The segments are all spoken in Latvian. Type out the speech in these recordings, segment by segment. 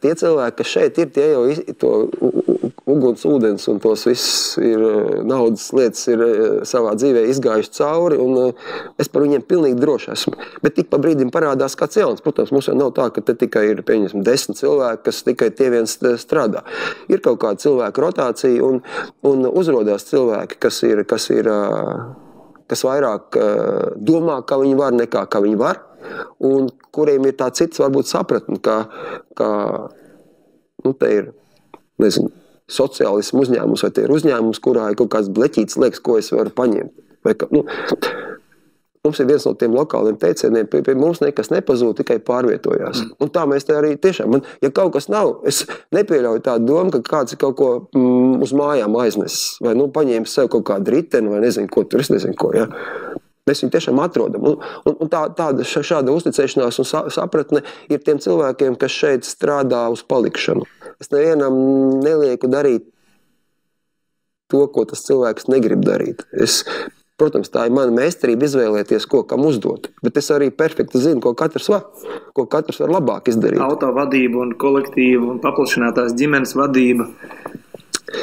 tie cilvēki, kas šeit ir, tie jau to uguns, ūdens un tos viss ir naudas lietas ir savā dzīvē izgājuši cauri, un es par viņiem pilnīgi droši esmu. Bet tik pa brīdim parādās kāds jauns. Protams, mums jau nav tā, ka te tikai ir, pieņemsim, 10 cilvēki, kas tikai tie viens strādā. Ir kaut kāda cilvēka rotācija, un uzrodās cilvēki, kas vairāk domā, kā viņi var, nekā kā viņi var, un kuriem ir tā cits varbūt sapratni, kā te ir, nezinu, sociālismu uzņēmums, vai te ir uzņēmums, kurā ir kaut kāds bleķīts liekas, ko es varu paņemt. Vai, mums ir viens no tiem lokāliem teicieniem, pie mums nekas nepazūd, tikai pārvietojās. Un tā mēs te arī tiešām, ja kaut kas nav, es nepieļauju tādu domu, ka kāds ir kaut ko uz mājām aiznesis, vai paņēmis sev kaut kādu riteni, vai nezinu, ko tur, es nezinu, ko, ja. Mēs viņu tiešām atrodam. Un šāda uzticēšanās un sapratne ir tiem cilvēkiem, kas šeit strādā uz palikšanu. Es nevienam nelieku darīt to, ko tas cilvēks negrib darīt. Protams, tā ir mana meistarība izvēlēties, ko kam uzdot. Bet es arī perfekti zinu, ko katrs var labāk izdarīt. Autovadība un kolektīva un paplašinātās ģimenes vadība.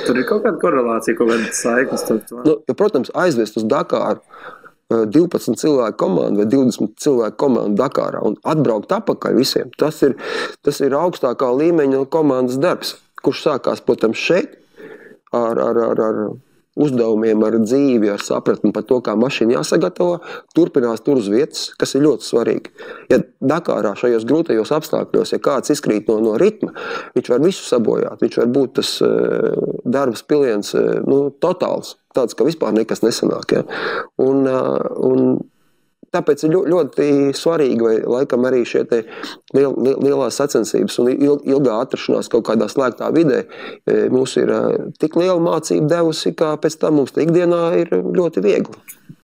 Tur ir kaut kāda korelācija, kaut kāda saiknes. Protams, aizvest uz Dakāru 12 cilvēku komandu vai 20 cilvēku komandu Dakārā un atbraukt atpakaļ visiem. Tas ir augstākā līmeņa komandas darbs, kurš sākās, protams, šeit ar uzdevumiem, ar dzīvi, ar sapratni par to, kā mašīna jāsagatavo, turpinās tur uz vietas, kas ir ļoti svarīgi. Ja Dakārā šajos grūtajos apstākļos, ja kāds izkrīt no ritma, viņš var visu sabojāt, viņš var būt tas darbs piliens totāls, tāds, ka vispār nekas nesanāk. Ja? Un tāpēc ir ļoti svarīgi, vai laikam arī šie te lielās sacensības un ilgā atrašanās kaut kādā slēgtā vidē mums ir tik liela mācība devusi, kā pēc tam mums ikdienā ir ļoti viegli.